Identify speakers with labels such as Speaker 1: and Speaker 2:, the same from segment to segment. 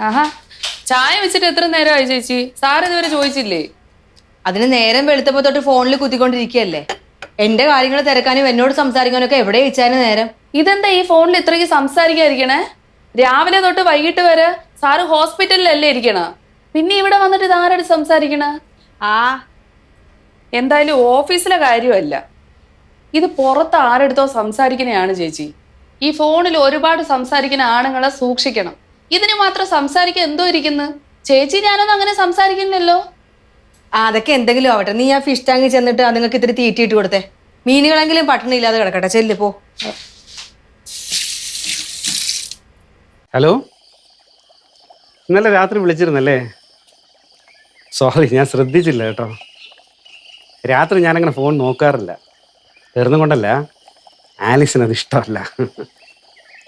Speaker 1: ആഹാ, ചായ വെച്ചിട്ട് എത്ര നേരമായി ചേച്ചി? സാർ ഇതുവരെ ചോദിച്ചില്ലേ?
Speaker 2: അതിന് നേരം വെളുത്തപ്പോ തൊട്ട് ഫോണിൽ കുത്തിക്കൊണ്ടിരിക്കുകയല്ലേ. എന്റെ കാര്യങ്ങൾ തിരക്കാനും എന്നോട് സംസാരിക്കാനും ഒക്കെ എവിടെ വെച്ചാലും നേരം.
Speaker 1: ഇതെന്താ ഈ ഫോണിൽ ഇത്രയ്ക്ക് സംസാരിക്കാതിരിക്കണേ? രാവിലെ തൊട്ട് വൈകിട്ട് വരെ സാറ് ഹോസ്പിറ്റലിലല്ലേ ഇരിക്കണ, പിന്നെ ഇവിടെ വന്നിട്ട് ഇതാരോട് സംസാരിക്കണ? എന്തായാലും ഓഫീസിലെ കാര്യമല്ല ഇത്, പുറത്ത് ആരെടുത്തോ സംസാരിക്കണയാണ് ചേച്ചി. ഈ ഫോണിൽ ഒരുപാട് സംസാരിക്കുന്ന ആണുങ്ങളെ സൂക്ഷിക്കണം. ഇതിന് മാത്രം സംസാരിക്കാൻ എന്തോ ഇരിക്കുന്നു? ചേച്ചി ഞാനൊന്നും അങ്ങനെ സംസാരിക്കുന്നില്ലല്ലോ.
Speaker 2: അതൊക്കെ എന്തെങ്കിലും ആവട്ടെ. നീ ആ ഫിഷ് ടാങ്കിൽ ചെന്നിട്ട് നിങ്ങൾക്ക് ഇത്തിരി തീറ്റിയിട്ട് കൊടുത്തേ. മീനുകളെങ്കിലും പട്ടിണി ഇല്ലാതെ കിടക്കട്ടെ. ചെല്ല് പോ.
Speaker 3: ഹലോ, ഇന്നലെ രാത്രി വിളിച്ചിരുന്നല്ലേ? സോറി, ഞാൻ ശ്രദ്ധിച്ചില്ല കേട്ടോ. രാത്രി ഞാനങ്ങനെ ഫോൺ നോക്കാറില്ല. തീർന്നും കൊണ്ടല്ല, ആലിസിന് അത് ഇഷ്ടമല്ല.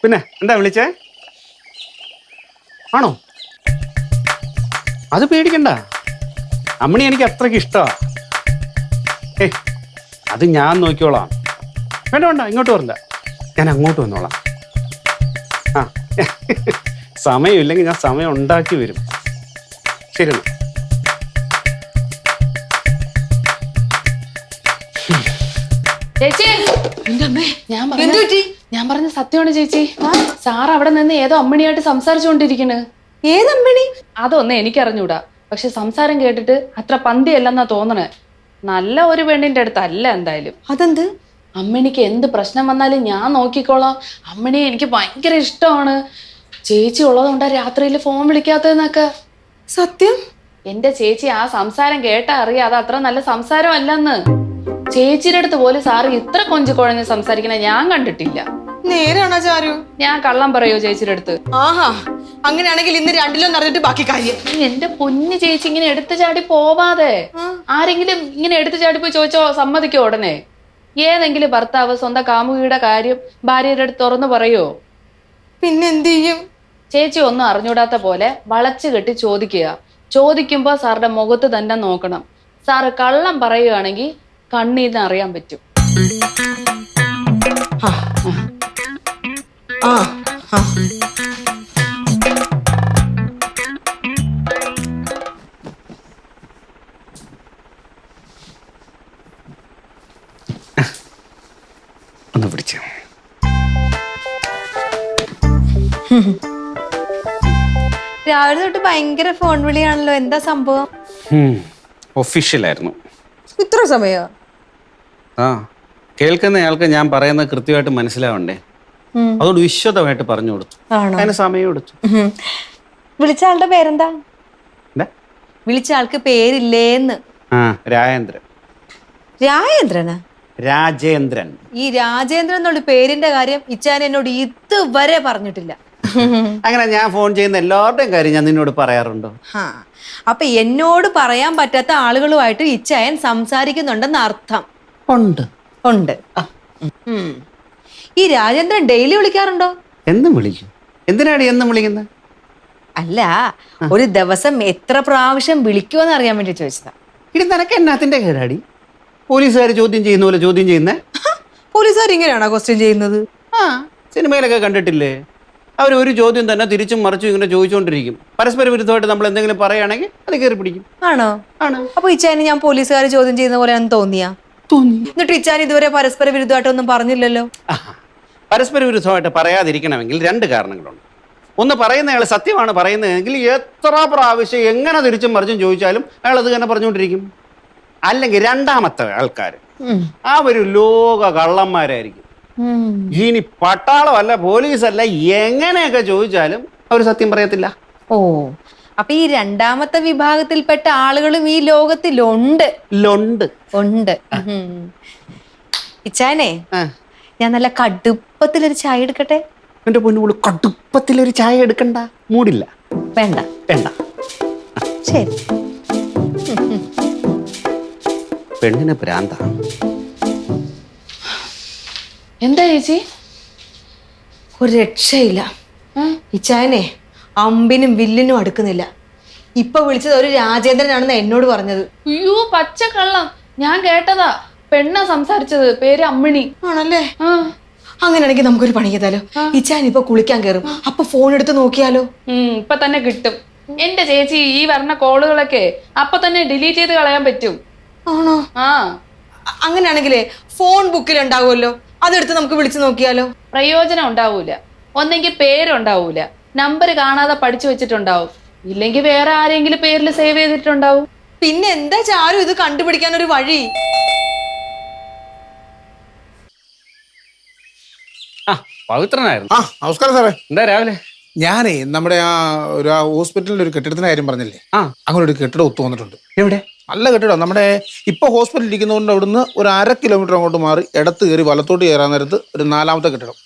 Speaker 3: പിന്നെ എന്താ വിളിച്ചേ? ആണോ? അത് പേടിക്കണ്ട, അമ്മണി എനിക്ക് അത്രയ്ക്ക് ഇഷ്ടമാണ്. അത് ഞാൻ നോക്കിക്കോളാം. വേണ്ട വേണ്ട, ഇങ്ങോട്ട് വരണ്ട, ഞാൻ അങ്ങോട്ട് വന്നോളാം. ആ, സമയമില്ലെങ്കിൽ ഞാൻ സമയം ഉണ്ടാക്കി വരും. ശരി.
Speaker 1: ചേച്ചി, ഞാൻ പറഞ്ഞ സത്യമാണ് ചേച്ചി. സാർ അവിടെ നിന്ന് ഏതോ അമ്മിണിയായിട്ട് സംസാരിച്ചുകൊണ്ടിരിക്കണ്.
Speaker 2: ഏതമ്മിണി?
Speaker 1: അതൊന്നും എനിക്കറിഞ്ഞൂടാ, പക്ഷെ സംസാരം കേട്ടിട്ട് അത്ര പന്തിയല്ലെന്നാ തോന്നണേ. നല്ല ഒരു പെണ്ണിന്റെ അടുത്തല്ല എന്തായാലും.
Speaker 2: അതെന്ത്?
Speaker 1: അമ്മിണിക്ക് എന്ത് പ്രശ്നം വന്നാലും ഞാൻ നോക്കിക്കോളാം. അമ്മിണിയെ എനിക്ക് ഭയങ്കര ഇഷ്ടമാണ്. ചേച്ചി ഉള്ളതുകൊണ്ടാ രാത്രിയിൽ ഫോൺ വിളിക്കാത്തതെന്നൊക്കെ.
Speaker 2: സത്യം?
Speaker 1: എന്റെ ചേച്ചി ആ സംസാരം കേട്ടാ അറിയാം അത് അത്ര നല്ല സംസാരം അല്ലെന്ന്. ചേച്ചിയുടെ അടുത്ത് പോലും സാറ് ഇത്ര കൊഞ്ചു കുഴഞ്ഞ് സംസാരിക്കണ ഞാൻ കണ്ടിട്ടില്ല.
Speaker 2: നേരാണോ ചാരു?
Speaker 1: ഞാൻ കള്ളം പറയോ ചേച്ചിയുടെ അടുത്ത്?
Speaker 2: ആഹാ, അങ്ങനെയാണെങ്കിൽ ഇന്ന് രണ്ടിലോ നടന്നിട്ട് ബാക്കി കാര്യം.
Speaker 1: എന്റെ പൊന്നു ചേച്ചി, ഇങ്ങനെ എടുത്തു ചാടി പോവാതെ. ആരെങ്കിലും ഇങ്ങനെ എടുത്തു ചാടി പോയി ചോദിച്ചോ സമ്മതിക്കോ ഉടനെ? ഏതെങ്കിലും ഭർത്താവ് സ്വന്തം കാമുകിയുടെ കാര്യം ഭാര്യയുടെ അടുത്ത് തുറന്നു പറയോ?
Speaker 2: പിന്നെ എന്ത് ചെയ്യും?
Speaker 1: ചേച്ചി ഒന്നും അറിഞ്ഞൂടാത്ത പോലെ വളച്ചു കെട്ടി ചോദിക്കുക. ചോദിക്കുമ്പോ സാറുടെ മുഖത്ത് തന്നെ നോക്കണം. സാറ് കള്ളം പറയുകയാണെങ്കിൽ കണ്ണീരിന് അറിയാൻ പറ്റും.
Speaker 3: ഒന്ന് പിടിച്ചു.
Speaker 2: രാവിലെ തൊട്ട് ഭയങ്കര ഫോൺ വിളിയാണല്ലോ. എന്താ സംഭവം?
Speaker 3: ഒഫീഷ്യലായിരുന്നു.
Speaker 2: ഇത്ര സമയോ?
Speaker 3: ആ, കേൾക്കുന്നയാൾക്ക് ഞാൻ പറയുന്നത് കൃത്യമായിട്ട് മനസ്സിലാവണ്ടേ, അതുകൊണ്ട് വിശ്വതമായിട്ട് പറഞ്ഞു കൊടുത്തു. അതിന് സമയം എടുത്തു.
Speaker 2: വിളിച്ച ആളുടെ പേരെന്താ? വിളിച്ച ആൾക്ക് പേരില്ലേന്ന്.
Speaker 3: രാജേന്ദ്രൻ.
Speaker 2: രാജേന്ദ്രനാ?
Speaker 3: രാജേന്ദ്രൻ.
Speaker 2: ഈ രാജേന്ദ്രൻ എന്നുള്ള പേരിന്റെ കാര്യം ഇച്ചാൻ എന്നോട് ഇതുവരെ പറഞ്ഞിട്ടില്ല.
Speaker 3: അങ്ങനെ ഞാൻ ഫോൺ ചെയ്യുന്ന എല്ലാവരുടെയും കാര്യം ഞാൻ നിന്നോട് പറയാറുണ്ടോ?
Speaker 2: അപ്പൊ എന്നോട് പറയാൻ പറ്റാത്ത ആളുകളുമായിട്ട് ഇച്ചായൻ സംസാരിക്കുന്നുണ്ടെന്ന് അർത്ഥം.
Speaker 3: ഉണ്ട്.
Speaker 2: ഉണ്ട്. ഈ രാജേന്ദ്രൻ ഡെയിലി വിളിക്കാറുണ്ടോ?
Speaker 3: എന്നും വിളിക്കും. എന്തിനാണ് എന്നും വിളിക്കുന്നത്?
Speaker 2: അല്ല, ഒരു ദിവസം എത്ര പ്രാവശ്യം വിളിക്കുമെന്ന് അറിയാൻ വേണ്ടി ചോദിച്ചതാ.
Speaker 3: ഇനി നിനക്ക് എന്നാത്തിന്റെ കേടാടി? പോലീസുകാർ ചോദ്യം ചെയ്യുന്ന പോലെ ചോദ്യം ചെയ്യുന്നേ?
Speaker 2: പോലീസുകാർ ഇങ്ങനെയാണോ ക്വസ്റ്റ്യൻ ചെയ്യുന്നത്?
Speaker 3: സിനിമയിലൊക്കെ കണ്ടിട്ടില്ലേ? അവർ ഒരു ചോദ്യം തന്നെ തിരിച്ചും മറിച്ചും ഇങ്ങനെ ചോദിച്ചുകൊണ്ടിരിക്കും. പരസ്പര വിരുദ്ധമായിട്ട് നമ്മൾ എന്തെങ്കിലും പറയുകയാണെങ്കിൽ അത് കയറി പിടിക്കും.
Speaker 2: ആണോ?
Speaker 3: ആണ്.
Speaker 2: അപ്പൊ ഇച്ചാന് ഞാൻ പോലീസുകാർ ചോദ്യം ചെയ്യുന്ന പോലെയാണെന്ന് തോന്നിയാ?
Speaker 3: തോന്നി.
Speaker 2: എന്നിട്ട് ഇച്ചാൻ ഇതുവരെ പരസ്പര വിരുദ്ധമായിട്ടൊന്നും പറഞ്ഞില്ലല്ലോ.
Speaker 3: പരസ്പര വിരുദ്ധമായിട്ട് പറയാതിരിക്കണമെങ്കിൽ രണ്ട് കാരണങ്ങളുണ്ട്. ഒന്ന്, പറയുന്നയാൾ സത്യമാണ് പറയുന്നതെങ്കിൽ എത്ര പ്രാവശ്യം എങ്ങനെ തിരിച്ചും മറിച്ചും ചോദിച്ചാലും അയാൾ അത് തന്നെ പറഞ്ഞുകൊണ്ടിരിക്കും. അല്ലെങ്കിൽ രണ്ടാമത്തെ ആൾക്കാർ അവർ ലോക കള്ളന്മാരായിരിക്കും. ഇനി പട്ടാളമല്ല പോലീസല്ല എങ്ങനെയൊക്കെ ചോദിച്ചാലും അവർ സത്യം പറയത്തില്ല.
Speaker 2: ഓ, അപ്പൊ ഈ രണ്ടാമത്തെ വിഭാഗത്തിൽപ്പെട്ട ആളുകളും ഈ ലോകത്തിലുണ്ട്. ഉണ്ട്. ഇച്ചാനെ, ഞാൻ നല്ല കടുപ്പത്തിലൊരു ചായ എടുക്കട്ടെ?
Speaker 3: എന്റെ പൊന്നുകൂടി, കടുപ്പത്തിലൊരു ചായ എടുക്കണ്ട. മൂടില്ല.
Speaker 2: വേണ്ട. ശരി.
Speaker 3: പെണ്ണിന് ഭ്രാന്ത.
Speaker 1: എന്താ ചേച്ചി?
Speaker 2: ഒരു രക്ഷയില്ല. ഇച്ചായനെ അമ്പിനും വില്ലിനും അടുക്കുന്നില്ല. ഇപ്പൊ വിളിച്ചത് ഒരു രാജേന്ദ്രനാണെന്ന് എന്നോട് പറഞ്ഞത്.
Speaker 1: അയ്യോ, പച്ചക്കള്ളം. ഞാൻ കേട്ടതാ. പെണ്ണ സംസാരിച്ചത്. പേര് അമ്മിണി.
Speaker 2: ആണല്ലേ? അങ്ങനെയാണെങ്കിൽ നമുക്കൊരു പണി ചെയ്താലോ? ഇച്ചാൻ ഇപ്പൊ കുളിക്കാൻ കയറും, അപ്പൊ ഫോൺ എടുത്ത് നോക്കിയാലോ?
Speaker 1: ഇപ്പൊ തന്നെ കിട്ടും. എന്റെ ചേച്ചി ഈ പറഞ്ഞ കോളുകളൊക്കെ അപ്പൊ തന്നെ ഡിലീറ്റ് ചെയ്ത് കളയാൻ പറ്റും.
Speaker 2: ആണോ?
Speaker 1: ആ,
Speaker 2: അങ്ങനെയാണെങ്കിലേ ഫോൺ ബുക്കിൽ ഉണ്ടാവുമല്ലോ, അതെടുത്ത് നമുക്ക് വിളിച്ചു നോക്കിയാലോ?
Speaker 1: പ്രയോജനം ഉണ്ടാവൂല. ഒന്നെങ്കിൽ പേരുണ്ടാവൂല, നമ്പർ കാണാതെ പഠിച്ചു വെച്ചിട്ടുണ്ടാവും, ഇല്ലെങ്കിൽ വേറെ ആരെങ്കിലും പേരിൽ സേവ് ചെയ്തിട്ടുണ്ടാവും.
Speaker 2: പിന്നെ എന്താ ചാരു ഇത് കണ്ടുപിടിക്കാൻ ഒരു വഴി?
Speaker 3: ആ പവിത്രനായിരുന്നു.
Speaker 4: ആ നമസ്കാരം സാറേ.
Speaker 3: എന്താ രാവിലെ?
Speaker 4: ഞാനേ നമ്മുടെ ഒരു ഹോസ്പിറ്റലിൽ ഒരു കെട്ടിടത്തിന്റെ കാര്യം പറഞ്ഞില്ലേ,
Speaker 3: ആ
Speaker 4: അങ്ങനെ ഒരു കെട്ടിടം ഒത്തു വന്നിട്ടുണ്ട്.
Speaker 3: എവിടെ?
Speaker 4: നല്ല കെട്ടിടം. നമ്മുടെ ഇപ്പൊ ഹോസ്പിറ്റലിൽ ഇരിക്കുന്നതുകൊണ്ട് അവിടുന്ന് ഒരു 1/2 കിലോമീറ്റർ അങ്ങോട്ട് മാറി ഇടത്ത് കയറി വലത്തോട്ട് കയറാൻ നേരത്ത് ഒരു 4ാമത്തെ കെട്ടിടം.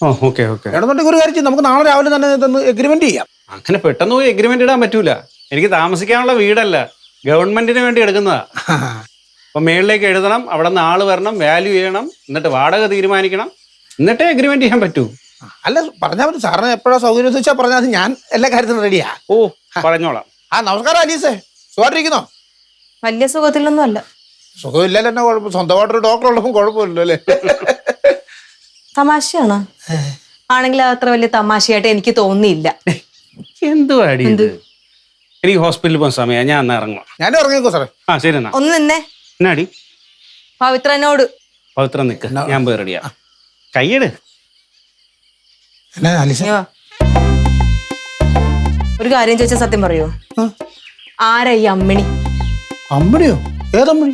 Speaker 3: ഓ ഓക്കെ ഓക്കെ.
Speaker 4: ഇടന്നുണ്ടെങ്കിൽ ഒരു കാര്യം ചെയ്യും, നമുക്ക് നാളെ രാവിലെ തന്നെ ഇതൊന്ന് എഗ്രിമെന്റ് ചെയ്യാം.
Speaker 3: അങ്ങനെ പെട്ടെന്ന് പോയി എഗ്രിമെന്റ് ഇടാൻ പറ്റൂല. എനിക്ക് താമസിക്കാനുള്ള വീടല്ല, ഗവൺമെന്റിന് വേണ്ടി എടുക്കുന്നതാ. അപ്പൊ മേളിലേക്ക് എഴുതണം, അവിടെ നിന്ന് ആള് വരണം, വാല്യൂ ചെയ്യണം, എന്നിട്ട് വാടക തീരുമാനിക്കണം, എന്നിട്ടേ എഗ്രിമെന്റ് ചെയ്യാൻ പറ്റൂ.
Speaker 4: അല്ല പറഞ്ഞാൽ മതി, സാറിന് എപ്പോഴാ സൗകര്യം വെച്ചാൽ പറഞ്ഞാൽ മതി, ഞാൻ എല്ലാ കാര്യത്തിനും റെഡിയാ.
Speaker 3: ഓ പറഞ്ഞോളാം.
Speaker 4: ആ നമസ്കാരം അലീസേ, സുഖമായിട്ടിരിക്കുന്നോ?
Speaker 2: വലിയ സുഖത്തിലൊന്നും അല്ല.
Speaker 4: സുഖമില്ലല്ലോ, എന്നെ കുഴപ്പം, സ്വന്തമായിട്ടൊരു ഡോക്ടർ ഉള്ളപ്പോൾ കുഴപ്പമില്ലല്ലോ അല്ലേ?
Speaker 2: തമാശയാണോ? ആണെങ്കിൽ അത്ര വലിയ തമാശയായിട്ട് എനിക്ക് തോന്നിയില്ല.
Speaker 3: എന്തുവാടി ഇത്? എനിക്ക് ഹോസ്പിറ്റലിൽ പോകാൻ സമയം, ഞാൻ എന്നാ ഇറങ്ങാം.
Speaker 4: ഞാനും ഇറങ്ങിക്കോ സാറേ.
Speaker 3: ആ ശരി എന്നാ.
Speaker 2: ഒന്ന് നിന്നെ.
Speaker 3: എന്നാടി?
Speaker 2: പവിത്രനോട്.
Speaker 3: പവിത്രം നിക്ക്, ഞാൻ പോയി റെഡിയാ. കയ്യെട്.
Speaker 4: എന്നാ അലീസ?
Speaker 2: ഇങ്ങ് വാ. ഒരു കാര്യം ചോദിച്ചാൽ സത്യം പറയോ? ആരാ ഈ അമ്മിണി?
Speaker 4: അമ്മണിയോ? ഏതമ്മണി?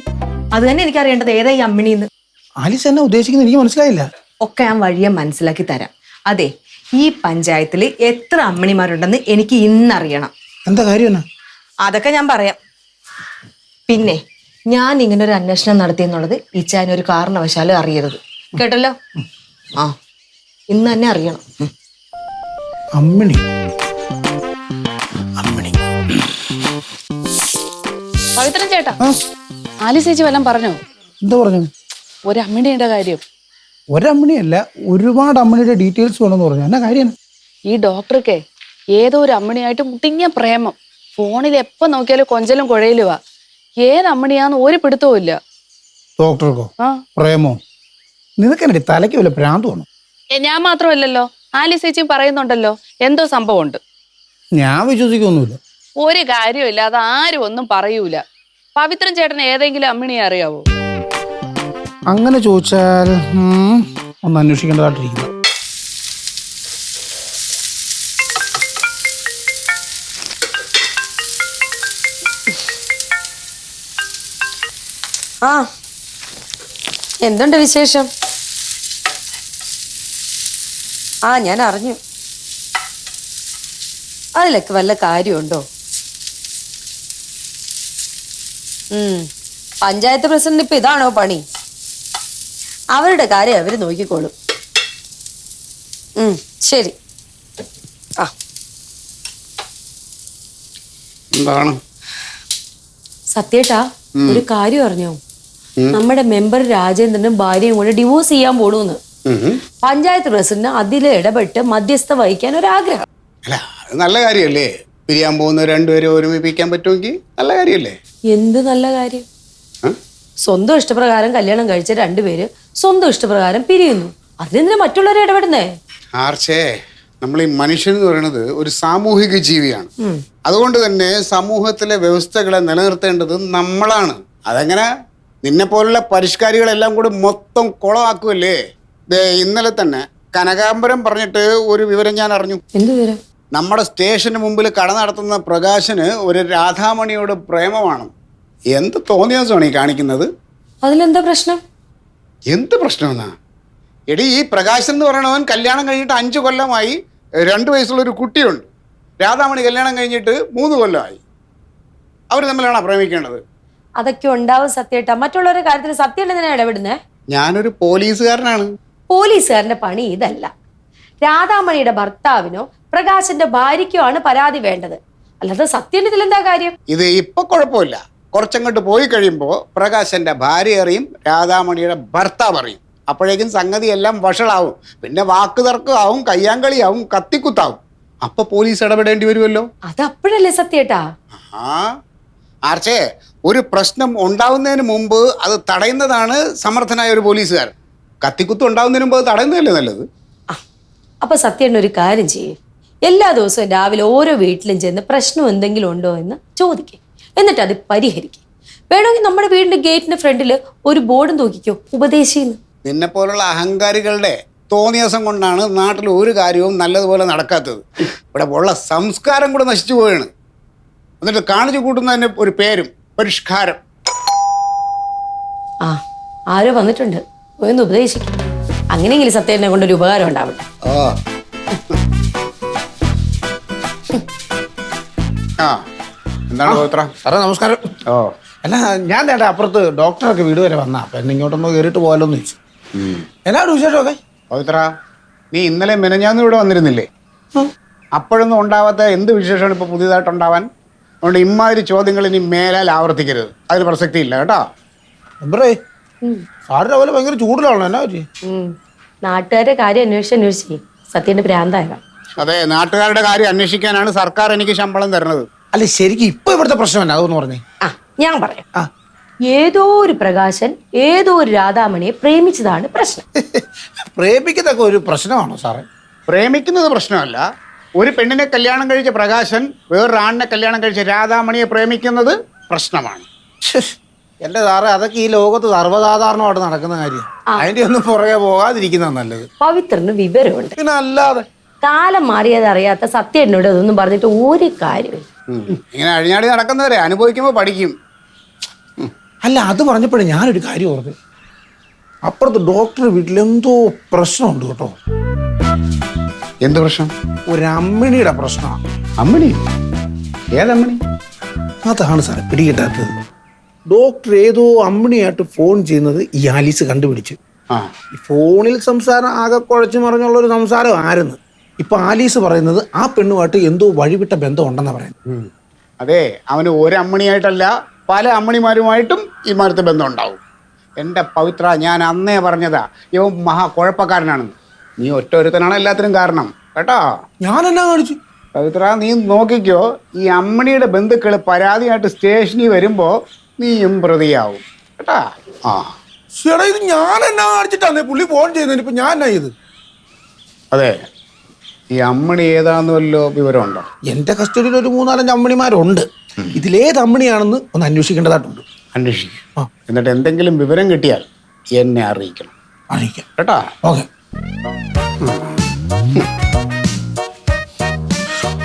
Speaker 2: അത് തന്നെ എനിക്കറിയേണ്ടത്, ഏതാ ഈ അമ്മിണിന്ന്?
Speaker 4: ആലീസ് എന്നാ ഉദ്ദേശിക്കുന്നത് എനിക്ക് മനസ്സിലായില്ല.
Speaker 2: ഒക്കെ ഞാൻ വഴിയെ മനസ്സിലാക്കി തരാം. അതെ, ഈ പഞ്ചായത്തിൽ എത്ര അമ്മിണിമാരുണ്ടെന്ന് എനിക്ക് ഇന്നറിയണം.
Speaker 4: എന്താ കാര്യം എന്നാ?
Speaker 2: അതൊക്കെ ഞാൻ പറയാം. പിന്നെ ഞാൻ ഇങ്ങനെ ഒരു അന്വേഷണം നടത്തിയെന്നുള്ളത് ഇച്ചാൻ ഒരു കാരണവശാലും അറിയരുത്, കേട്ടല്ലോ? ആ, ഇന്ന് തന്നെ അറിയണം.
Speaker 4: അമ്മിണി അമ്മിണി
Speaker 1: പവിത്രൻ ചേട്ടാ, ആലിസ് ചേച്ചി വല്ലതും പറഞ്ഞോ?
Speaker 4: എന്താ പറഞ്ഞു?
Speaker 1: ഒരു അമ്മിണിയുടെ കാര്യം.
Speaker 4: ഒരമ്മിണിയല്ല, ഒരുപാട് അമ്മിണിയുടെ ഡീറ്റെയിൽസ് വേണമെന്ന് പറഞ്ഞു. എന്നാ കാര്യം?
Speaker 1: ഈ ഡോക്ടർക്ക് ഏതോ ഒരു അമ്മിണിയായിട്ട് മുട്ടിഞ്ഞ പ്രേമം. ഫോണിൽ എപ്പോ നോക്കിയാലും കൊഞ്ചലും കുഴയിലുവാ. ഏത് അമ്മിണിയാന്ന് ഒരു പിടുത്തവും ഇല്ല.
Speaker 4: ഡോക്ടർക്കോ?
Speaker 1: ആ,
Speaker 4: പ്രേമോ? നിനക്കെന്നെ തലയ്ക്ക് വല്ല ഭ്രാന്ത് വേണം?
Speaker 1: ഞാൻ മാത്രമല്ലല്ലോ, ആലിസ് ചേച്ചിയും പറയുന്നുണ്ടല്ലോ എന്തോ സംഭവമുണ്ട്.
Speaker 4: ഞാൻ വിശ്വസിക്കൊന്നുമില്ല.
Speaker 1: ഒരു കാര്യമില്ല, അത് ആരും ഒന്നും പറയൂല. പവിത്രൻ ചേട്ടന് ഏതെങ്കിലും അമ്മിണിയെ അറിയാവോ?
Speaker 4: അങ്ങനെ ചോദിച്ചാൽ ഒന്ന് അന്വേഷിക്കേണ്ടതായിട്ടിരിക്കുന്നു.
Speaker 5: ആ, എന്തുണ്ട് വിശേഷം? ആ, ഞാൻ അറിഞ്ഞു. അതിലൊക്കെ വല്ല കാര്യമുണ്ടോ? പഞ്ചായത്ത് പ്രസിഡന്റ് ഇപ്പൊ ഇതാണോ പണി? അവരുടെ കാര്യം അവര് നോക്കിക്കോളും. ശരി. ആ,
Speaker 3: എന്താണ്?
Speaker 5: സത്യേട്ടാ, ഒരു കാര്യം അറിഞ്ഞോ? നമ്മുടെ മെമ്പർ രാജേന്ദ്രനും ഭാര്യയും കൂടെ ഡിവോഴ്സ് ചെയ്യാൻ പോണൂന്ന്. പഞ്ചായത്ത് പ്രസിഡന്റ് അതിൽ ഇടപെട്ട് മധ്യസ്ഥ വഹിക്കാൻ ഒരാഗ്രഹം.
Speaker 6: അല്ല, അത് നല്ല കാര്യമല്ലേ? പിരിയാൻ പോകുന്ന രണ്ടുപേരെ ഒരുമിപ്പിക്കാൻ പറ്റുമെങ്കിൽ നല്ല കാര്യമല്ലേ?
Speaker 5: എന്ത് നല്ല കാര്യം? സ്വന്തം ഇഷ്ടപ്രകാരം കല്യാണം കഴിച്ച രണ്ടുപേര് സ്വന്തം ഇഷ്ടപ്രകാരം പിരിയുന്നു. അതിനെന്തിനാ മറ്റുള്ളവരെ ഇടപെടുന്നേ?
Speaker 6: ആർച്ചേ, നമ്മൾ ഈ മനുഷ്യൻ എന്ന് പറയുന്നത് ഒരു സാമൂഹിക ജീവിയാണ്. അതുകൊണ്ട് തന്നെ സമൂഹത്തിലെ വ്യവസ്ഥകളെ നിലനിർത്തേണ്ടത് നമ്മളാണ്. അതെങ്ങനെ? നിന്നെ പോലുള്ള പരിഷ്കാരികളെല്ലാം കൂടി മൊത്തം കുളമാക്കുമല്ലേ? ഇന്നലെ തന്നെ കനകാംബരം പറഞ്ഞിട്ട് ഒരു വിവരം ഞാൻ അറിഞ്ഞു.
Speaker 5: എന്ത് വിവരം?
Speaker 6: നമ്മുടെ സ്റ്റേഷന് മുമ്പിൽ കട നടത്തുന്ന പ്രകാശന് ഒരു രാധാമണിയോട് പ്രേമമാണ്. എന്ത് തോന്നിയാസമാണ് ഈ കാണിക്കുന്നത്?
Speaker 5: അതിലെന്താ പ്രശ്നം?
Speaker 6: എന്ത് പ്രശ്നമെന്നാ? എടി, ഈ പ്രകാശൻ എന്ന് പറയണവൻ കല്യാണം കഴിഞ്ഞിട്ട് 5 കൊല്ലമായി. 2 വയസ്സുള്ളൊരു കുട്ടിയുണ്ട്. രാധാമണി കല്യാണം കഴിഞ്ഞിട്ട് 3 കൊല്ലമായി. അവർ തമ്മിലാണ് പ്രേമിക്കേണ്ടത്.
Speaker 5: അതൊക്കെ ഉണ്ടാവും സത്യേട്ടാ. മറ്റുള്ളവരുടെ കാര്യത്തിൽ സത്യം എന്തിനാ ഇടപെടുന്നേ?
Speaker 6: ഞാനൊരു പോലീസുകാരനാണ്.
Speaker 5: പോലീസുകാരന്റെ പണി ഇതല്ല. രാധാമണിയുടെ ഭർത്താവിനോ പ്രകാശന്റെ ഭാര്യയ്ക്കോ ആണ് പരാതി വേണ്ടത്, അല്ലാതെ സത്യം ഇതിലെന്താ കാര്യം?
Speaker 6: ഇത് ഇപ്പൊ കുഴപ്പമില്ല. കുറച്ചങ്ങോട്ട് പോയി കഴിയുമ്പോൾ പ്രകാശന്റെ ഭാര്യ അറിയും, രാധാമണിയുടെ ഭർത്താവ് അറിയും. അപ്പോഴേക്കും സംഗതി എല്ലാം വഷളാവും. പിന്നെ വാക്ക് തർക്കമാവും, കയ്യാങ്കളിയാവും, കത്തിക്കുത്താവും. അപ്പൊ പോലീസ് ഇടപെടേണ്ടി വരുമല്ലോ.
Speaker 5: അത് അപ്പോഴല്ലേ സത്യേട്ടാ?
Speaker 6: ആ ആർച്ചേ, ഒരു പ്രശ്നം ഉണ്ടാവുന്നതിന് മുമ്പ് അത് തടയുന്നതാണ് സമർത്ഥനായ ഒരു പോലീസുകാരൻ. കത്തിക്കുത്ത് ഉണ്ടാവുന്നതിന് മുമ്പ് അത് തടയുന്നതല്ലേ നല്ലത്.
Speaker 5: ആ, അപ്പൊ സത്യേട്ടൻ ഒരു കാര്യം ചെയ്യും. എല്ലാ ദിവസവും രാവിലെ ഓരോ വീട്ടിലും ചെന്ന് പ്രശ്നം എന്തെങ്കിലും ഉണ്ടോ എന്ന് ചോദിക്കും. എന്നിട്ട് അത് പരിഹരിക്കും. വേണമെങ്കിൽ നമ്മുടെ വീടിന്റെ ഗേറ്റിന്റെ ഫ്രണ്ടിൽ ഒരു ബോർഡും തൂക്കിക്കോ, ഉപദേശിന്ന്.
Speaker 6: നിന്നെ പോലുള്ള അഹങ്കാരികളുടെ തോന്നിയാസം കൊണ്ടാണ് നാട്ടിൽ ഒരു കാര്യവും നല്ലതുപോലെ നടക്കാത്തത്. ഇവിടെ ഉള്ള സംസ്കാരം കൂടെ നശിച്ചു പോവുകയാണ്. എന്നിട്ട് കാണിച്ചു കൂട്ടുന്നതിന് ഒരു പേരും പരിഷ്കാരം.
Speaker 5: ആ, ആരോ വന്നിട്ടുണ്ട്, ഒന്ന് ഉപദേശിക്കും. അങ്ങനെയെങ്കിലും സത്യേട്ടനെ കൊണ്ടൊരു ഉപകാരം ഉണ്ടാവട്ടെ.
Speaker 6: ആ എന്താണ് പവിത്ര?
Speaker 4: സാറേ നമസ്കാരം.
Speaker 6: ഓ
Speaker 4: അല്ല, ഞാൻ നേട്ടാ അപ്പുറത്ത് ഡോക്ടറൊക്കെ വീട് വരെ വന്നാ, അപ്പൊ എന്നെ ഇങ്ങോട്ടൊന്ന് കയറിയിട്ട് പോയാലോ എന്ന് ചോദിച്ചു. എന്നാണ് വിശേഷമൊക്കെ?
Speaker 6: പവിത്ര, നീ ഇന്നലെ മെനഞ്ഞാന്നും ഇവിടെ വന്നിരുന്നില്ലേ? അപ്പോഴൊന്നും ഉണ്ടാവാത്ത എന്ത് വിശേഷമാണ് ഇപ്പൊ പുതിയതായിട്ടുണ്ടാവാൻ? അതുകൊണ്ട് ഇമാതിരി ചോദ്യങ്ങൾ ഇനി മേലാൽ ആവർത്തിക്കരുത്. അതിന് പ്രസക്തി ഇല്ല കേട്ടോ.
Speaker 4: മെമ്പറേ, സാറിന് പോലെ ഭയങ്കര ചൂടിലാണോ? എന്നാ പറ്റി?
Speaker 5: നാട്ടുകാരുടെ കാര്യം അന്വേഷിച്ച് സത്യേട്ടന്റെ ഭ്രാന്തായതാ.
Speaker 6: അതെ, നാട്ടുകാരുടെ കാര്യം അന്വേഷിക്കാനാണ് സർക്കാർ എനിക്ക് ശമ്പളം തരുന്നത്.
Speaker 4: അല്ല, ശരിക്കും ഇപ്പൊ ഇവിടുത്തെ പ്രശ്നം എന്നാ അതൊന്ന് പറഞ്ഞേ.
Speaker 5: ആ, ഞാൻ പറയാം. ഏതോ ഒരു പ്രകാശൻ ഏതോ ഒരു രാധാമണിയെ പ്രേമിച്ചതാണ് പ്രശ്നം.
Speaker 4: പ്രേമിക്കത്തൊക്കെ ഒരു പ്രശ്നമാണോ സാറേ?
Speaker 6: പ്രേമിക്കുന്നത് പ്രശ്നമല്ല. ഒരു പെണ്ണിനെ കല്യാണം കഴിച്ച പ്രകാശൻ വേറൊരു ആണിനെ കല്യാണം കഴിച്ച രാധാമണിയെ പ്രേമിക്കുന്നത് പ്രശ്നമാണ്.
Speaker 4: എന്റെ സാറേ, അതൊക്കെ ഈ ലോകത്ത് സർവ്വസാധാരണമായിട്ട് നടക്കുന്ന കാര്യം. അതിന്റെ ഒന്നും പുറകെ പോകാതിരിക്കുന്ന നല്ലത്.
Speaker 5: പവിത്രന് വിവരമുണ്ട്.
Speaker 4: പിന്നെ അല്ലാതെ
Speaker 5: കാലം മാറിയത് അറിയാത്ത സത്യേട്ടനോട് അതൊന്നും പറഞ്ഞിട്ട് ഒരു കാര്യമില്ല.
Speaker 6: ഇങ്ങനെ അഴിഞ്ഞാടി നടക്കുന്നവരെ അനുഭവിക്കുമ്പോൾ പഠിക്കും.
Speaker 4: അല്ല, അത് പറഞ്ഞപ്പോഴേ ഞാനൊരു കാര്യം ഓർത്ത്. അപ്പുറത്ത് ഡോക്ടറുടെ വീട്ടിൽ എന്തോ പ്രശ്നമുണ്ട് കേട്ടോ.
Speaker 6: എന്ത് പ്രശ്നം?
Speaker 4: ഒരു അമ്മിണിയുടെ പ്രശ്നമാണ്.
Speaker 6: അമ്മിണി? ഏതമ്മിണി?
Speaker 4: അതാണ് സാറേ പിടികിട്ടാത്തത്. ഡോക്ടർ ഏതോ അമ്മിണിയായിട്ട് ഫോൺ ചെയ്യുന്നത് ഈ ആലീസ് കണ്ടുപിടിച്ചു. ഈ ഫോണിൽ സംസാരം ആകെ കുഴച്ചു മറിഞ്ഞുള്ള ഒരു സംസാരമായിരുന്നു. ഇപ്പൊ ആലീസ് പറയുന്നത് ആ പെണ്ണുമായിട്ട് എന്തോ വഴിവിട്ട ബന്ധം ഉണ്ടെന്നാ പറയുന്നത്.
Speaker 6: അതെ, അവന് ഒരു അമ്മിണിയായിട്ടല്ല പല അമ്മിണിമാരുമായിട്ടും ഈ മാരത്തെ ബന്ധം ഉണ്ടാവും. എൻ്റെ പവിത്ര, ഞാൻ അന്നേ പറഞ്ഞതാ ഇവൻ മഹാ കുഴപ്പക്കാരനാണെന്ന്. നീ ഒറ്റ ഒരുത്തനാണ് എല്ലാത്തിനും കാരണം കേട്ടോ.
Speaker 4: ഞാൻ എന്നാ കാണിച്ചു?
Speaker 6: പവിത്ര, നീ നോക്കിക്കോ, ഈ അമ്മിണിയുടെ ബന്ധുക്കൾ പരാതിയായിട്ട് സ്റ്റേഷനിൽ വരുമ്പോ നീയും പ്രതിയാവും കേട്ടാ. ആ
Speaker 4: ചേട്ടാ, ഇത് ഞാൻ എന്നാ കാണിച്ചിട്ടാണ് പുള്ളി ഫോൺ ചെയ്യുന്നതിന്? ഇപ്പൊ ഞാൻ എന്നാ ചെയ്ത്?
Speaker 6: അതെ, ഈ അമ്മിണി ഏതാന്ന് വല്ലോ വിവരമുണ്ടോ?
Speaker 4: എന്റെ കസ്റ്റഡിയിൽ ഒരു 3-4 അമ്മിണിമാരുണ്ട്. ഇതിലേത് അമ്മിണിയാണെന്ന് ഒന്ന് അന്വേഷിക്കേണ്ടതായിട്ടുണ്ട്.
Speaker 6: അന്വേഷിക്കും. എന്നിട്ട് എന്തെങ്കിലും വിവരം കിട്ടിയാൽ എന്നെ അറിയിക്കണം.
Speaker 4: അറിയിക്കാം
Speaker 6: കേട്ടാ.
Speaker 4: ഓക്കെ,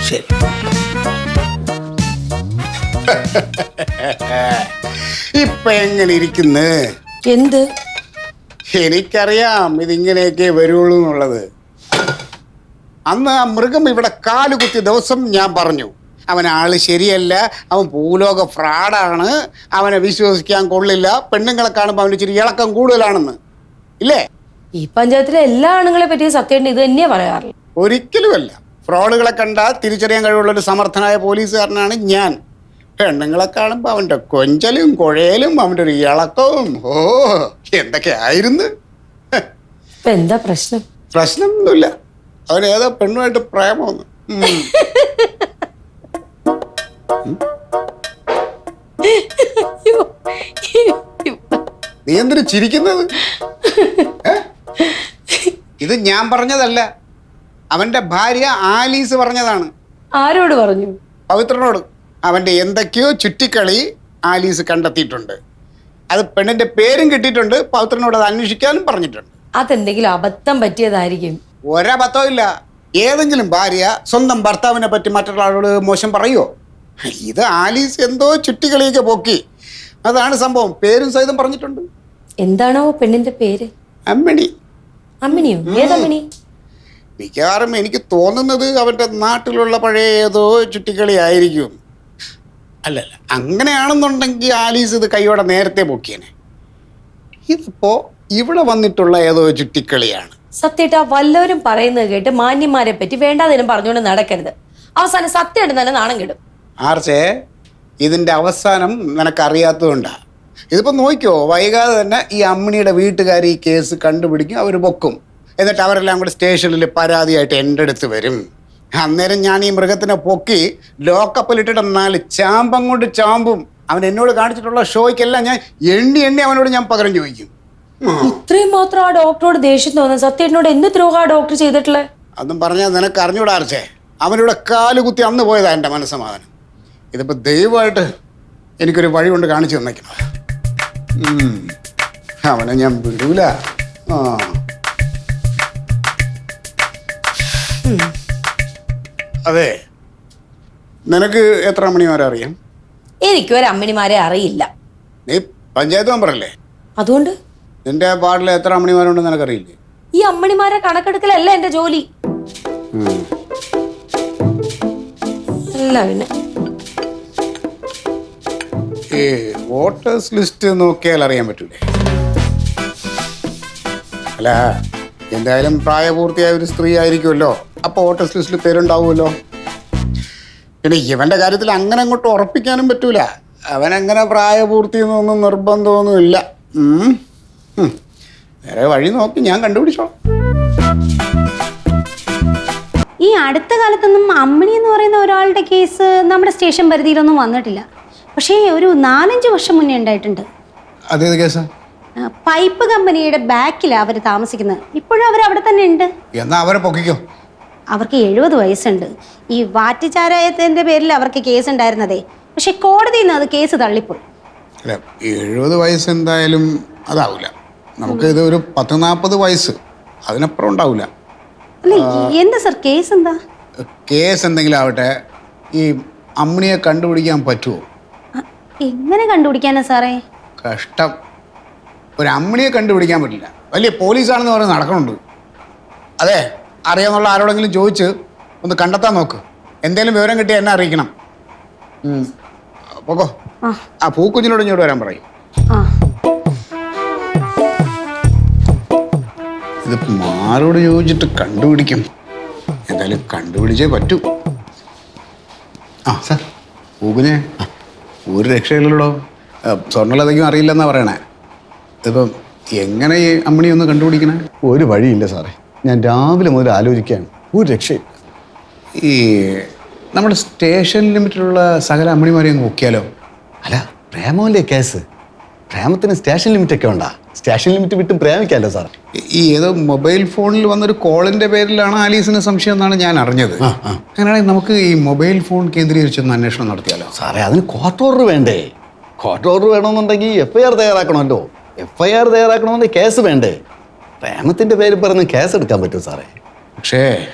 Speaker 4: ശരി.
Speaker 6: ഇപ്പൊ എങ്ങനെ ഇരിക്കുന്നു?
Speaker 5: എന്ത്?
Speaker 6: എനിക്കറിയാം ഇതിങ്ങനെയൊക്കെ വരുള്ളൂ എന്നുള്ളത്. അന്ന് ആ മൃഗം ഇവിടെ കാലുകുത്തിയ ദിവസം ഞാൻ പറഞ്ഞു, അവൻ ആള് ശരിയല്ല, അവൻ ഭൂലോക ഫ്രാഡാണ്, അവനെ വിശ്വസിക്കാൻ കൊള്ളില്ല, പെണ്ണുങ്ങളെ കാണുമ്പോൾ അവന് ഇച്ചിരി ഇളക്കം കൂടുതലാണെന്ന്. ഇല്ലേ?
Speaker 5: ഈ പഞ്ചായത്തിലെ എല്ലാ ആണുങ്ങളെ പറ്റി സത്യേട്ടൻ ഇത് തന്നെയാ പറയാറില്ല.
Speaker 6: ഒരിക്കലുമല്ല. ഫ്രോഡുകളെ കണ്ടാൽ തിരിച്ചറിയാൻ കഴിവുള്ള ഒരു സമർത്ഥനായ പോലീസുകാരനാണ് ഞാൻ. പെണ്ണുങ്ങളെ കാണുമ്പോൾ അവൻ്റെ കൊഞ്ചലും കുഴയലും അവൻ്റെ ഒരു ഇളക്കവും ഓ എന്തൊക്കെ ആയിരുന്നു.
Speaker 5: ഇപ്പൊ എന്താ പ്രശ്നം?
Speaker 6: പ്രശ്നമൊന്നുമില്ല. അവൻ ഏതോ പെണ്ണുമായിട്ട് പ്രേമമൊന്നും. നീ എന്തിനു ചിരിക്കുന്നത്? ഇത് ഞാൻ പറഞ്ഞതല്ല, അവന്റെ ഭാര്യ ആലീസ് പറഞ്ഞതാണ്.
Speaker 5: ആരോട് പറഞ്ഞു?
Speaker 6: പവിത്രനോട്. അവന്റെ എന്തൊക്കെയോ ചുറ്റിക്കളി ആലീസ് കണ്ടെത്തിയിട്ടുണ്ട്. അത് പെണ്ണിന്റെ പേരും കിട്ടിയിട്ടുണ്ട്. പവിത്രനോട് അത് അന്വേഷിക്കാനും പറഞ്ഞിട്ടുണ്ട്.
Speaker 5: അതെന്തെങ്കിലും അബദ്ധം പറ്റിയതായിരിക്കും.
Speaker 6: ഒരബദ്ധവും ഇല്ല. ഏതെങ്കിലും ഭാര്യ സ്വന്തം ഭർത്താവിനെ പറ്റി മറ്റൊരാളോട് മോശം പറയുമോ? ഇത് ആലീസ് എന്തോ ചുറ്റിക്കളിയൊക്കെ പോക്കി. അതാണ് സംഭവം. പേരും സഹിതം പറഞ്ഞിട്ടുണ്ട്.
Speaker 5: എന്താണോ പെണ്ണിന്റെ പേര്?
Speaker 6: അമ്മിണി.
Speaker 5: അമ്മിണിയോ? ഏതമ്മിണി?
Speaker 6: മിക്കവാറും എനിക്ക് തോന്നുന്നത് അവൻ്റെ നാട്ടിലുള്ള പഴയ ഏതോ ചുറ്റിക്കളി ആയിരിക്കും. അല്ലല്ല, അങ്ങനെയാണെന്നുണ്ടെങ്കിൽ ആലീസ് ഇത് കൈയോടെ നേരത്തെ പൊക്കിയനെ. ഇതിപ്പോ ഇവിടെ വന്നിട്ടുള്ള ഏതോ ചുറ്റിക്കളിയാണ്.
Speaker 5: സത്യേട്ടാ, വല്ലവരും പറയുന്നത് കേട്ട് മാന്യന്മാരെ പറ്റി വേണ്ടാതിനും പറഞ്ഞുകൊണ്ട് നടക്കരുത്. അവസാനം സത്യം തന്നെ നാണം കെടും.
Speaker 6: ആർച്ചേ, ഇതിൻ്റെ അവസാനം നിനക്കറിയാത്തതുകൊണ്ടാ. ഇതിപ്പോൾ നോക്കിയോ, വൈകാതെ തന്നെ ഈ അമ്മിണിയുടെ വീട്ടുകാർ ഈ കേസ് കണ്ടുപിടിക്കും, അവർ പൊക്കും. എന്നിട്ട് അവരെല്ലാം കൂടെ സ്റ്റേഷനിൽ പരാതിയായിട്ട് എൻ്റെ അടുത്ത് വരും. അന്നേരം ഞാൻ ഈ മൃഗത്തിനെ പൊക്കി ലോക്കപ്പിലിട്ടിട്ട് 4 ചാമ്പം കൊണ്ട് ചാമ്പും. അവൻ എന്നോട് കാണിച്ചിട്ടുള്ള ഷോയ്ക്കെല്ലാം ഞാൻ എണ്ണി അവനോട് ഞാൻ പകരം ചോദിക്കും.
Speaker 5: ഇത്രയും മാത്രം ആ ഡോക്ടറോട് ദേഷ്യം തോന്നുന്നത് സത്യേട്ടനോട് എന്ത് ദ്രോഹം ആ ഡോക്ടർ ചെയ്തിട്ടുള്ളത്?
Speaker 6: അതും പറഞ്ഞാൽ നിനക്ക് അറിഞ്ഞൂടാ അർച്ചേ. അവനിവിടെ കാലുകുത്തി അന്ന് പോയതാ എൻ്റെ മനസ്സമാധാനം. ഇതിപ്പോൾ ദൈവമായിട്ട് എനിക്കൊരു വഴി കൊണ്ട് കാണിച്ചു തന്നേക്കണം. അവനെ ഞാൻ വിടൂല. ആ അതെ, നിനക്ക് എത്ര അമ്മണിമാരെ അറിയാം?
Speaker 5: എനിക്കും ഒരു അമ്മിണിമാരെ അറിയില്ല.
Speaker 6: നീ പഞ്ചായത്ത് മെമ്പറല്ലേ?
Speaker 5: അതുകൊണ്ട്
Speaker 6: നിന്റെ വാർഡിൽ എത്ര അമ്മണിമാരുണ്ടെന്ന് നിനക്കറിയില്ലേ?
Speaker 5: ഈ അമ്മിണിമാരെ കണക്കെടുക്കലല്ല എന്റെ ജോലി. അല്ല പിന്നെ
Speaker 6: ഈ വോട്ടേഴ്സ് ലിസ്റ്റ് നോക്കിയാൽ അറിയാൻ പറ്റൂലേ? അല്ല, എന്തായാലും പ്രായപൂർത്തിയായ ഒരു സ്ത്രീ ആയിരിക്കുമല്ലോ, അപ്പോൾ വോട്ടേഴ്സ് ലിസ്റ്റിൽ പേരുണ്ടാവുമല്ലോ. പിന്നെ ഇവന്റെ കാര്യത്തിൽ അങ്ങനെ അങ്ങോട്ട് ഉറപ്പിക്കാനും പറ്റൂല. അവനങ്ങനെ പ്രായപൂർത്തി എന്നൊന്നും നിർബന്ധമൊന്നുമില്ല. വേറെ വഴി നോക്കി ഞാൻ കണ്ടുപിടിച്ചോളാം.
Speaker 7: ഈ അടുത്ത കാലത്തൊന്നും അമ്മിണി എന്ന് പറയുന്ന ഒരാളുടെ കേസ് നമ്മുടെ സ്റ്റേഷൻ പരിധിയിലൊന്നും വന്നിട്ടില്ല. പക്ഷേ ഒരു 4-5 വർഷം മുന്നേ ഉണ്ടായിട്ടുണ്ട്.
Speaker 6: അതേത് കേസാ?
Speaker 7: പൈപ്പ് കമ്പനിയുടെ ബാക്കിലാണ് അവർ താമസിക്കുന്നത്. ഇപ്പോഴും അവർ അവിടെ തന്നെ ഉണ്ട്.
Speaker 6: എന്നാ അവരെ പൊക്കിക്കോ.
Speaker 7: അവർക്ക് 70 വയസ്സുണ്ട്. ഈ വാറ്റുചാരായത്തിൻ്റെ പേരിൽ അവർക്ക് കേസ് ഉണ്ടായിരുന്നതേ. പക്ഷെ കോടതിയിൽ നിന്ന് അത് കേസ് തള്ളിപ്പോയി.
Speaker 6: അല്ല, 70 വയസ്സ് എന്തായാലും അതാവില്ല. നമുക്ക് ഇത് ഒരു 10-40 വയസ്സ്, അതിനപ്പുറം ഉണ്ടാവില്ല.
Speaker 7: അല്ല, എന്താ സർ കേസ് എന്താ?
Speaker 6: കേസ് എന്തെങ്കിലും ആവട്ടെ, ഈ അമ്മിണിയെ കണ്ടുപിടിക്കാൻ പറ്റുമോ?
Speaker 7: എങ്ങനെ കണ്ടുപിടിക്കാനാ സാറേ?
Speaker 6: കഷ്ടം. ഒരു അമ്മിണിയെ കണ്ടുപിടിക്കാൻ പറ്റില്ല. വലിയ പോലീസാണെന്ന് പറഞ്ഞ് നടക്കണുണ്ട്. അതെ, അറിയാന്നുള്ള ആരോടെങ്കിലും ചോദിച്ച് ഒന്ന് കണ്ടെത്താൻ നോക്ക്. എന്തെങ്കിലും വിവരം കിട്ടിയാൽ എന്നെ അറിയിക്കണം. പോക്കോ. ആ പൂക്കുഞ്ഞിനോട് ഇങ്ങോട്ട് വരാൻ പറയും. ഇതിപ്പോൾ ആരോട് ചോദിച്ചിട്ട് കണ്ടുപിടിക്കും? എന്തായാലും കണ്ടുപിടിച്ചേ പറ്റൂ. ആ സാർ, പൂക്കുഞ്ഞെ ഒരു രക്ഷയില്ലല്ലോ. സ്വർണ്ണലതയ്ക്കും അറിയില്ലെന്നാ പറയണേ. ഇതിപ്പം എങ്ങനെ ഈ അമ്മിണിയൊന്ന് കണ്ടുപിടിക്കണേ?
Speaker 8: ഒരു വഴിയില്ല സാറേ, ഞാൻ രാവിലെ മുതൽ ആലോചിക്കുകയാണ്. ഒരു രക്ഷയില്ല.
Speaker 6: ഈ നമ്മുടെ സ്റ്റേഷൻ ലിമിറ്റിലുള്ള സകല അമ്മിണിമാരെയും നോക്കിയാലോ?
Speaker 8: അല്ല, പ്രേമമല്ലേ കേസ്? പ്രേമത്തിന് സ്റ്റേഷൻ ലിമിറ്റൊക്കെ ഉണ്ടാ? സ്റ്റേഷൻ ലിമിറ്റ് വിട്ടും പ്രേമിക്കാമല്ലോ സാർ.
Speaker 6: ഈ ഏതോ മൊബൈൽ ഫോണിൽ വന്നൊരു കോളിൻ്റെ പേരിലാണ് ആലീസിന് സംശയം എന്നാണ് ഞാൻ അറിഞ്ഞത്. അങ്ങനെയാണെങ്കിൽ നമുക്ക് ഈ മൊബൈൽ ഫോൺ കേന്ദ്രീകരിച്ചൊന്ന് അന്വേഷണം നടത്തിയാലോ?
Speaker 8: സാറേ, അതിന് കോർട്ട് ഓർഡർ വേണ്ടേ? കോർട്ട് ഓർഡർ വേണമെന്നുണ്ടെങ്കിൽ FIR തയ്യാറാക്കണമല്ലോ. FIR തയ്യാറാക്കണമെന്നുണ്ടെങ്കിൽ കേസ് വേണ്ടേ? പ്രേമത്തിൻ്റെ പേര് പറഞ്ഞ് കേസ് എടുക്കാൻ പറ്റും സാറേ?
Speaker 6: പക്ഷേ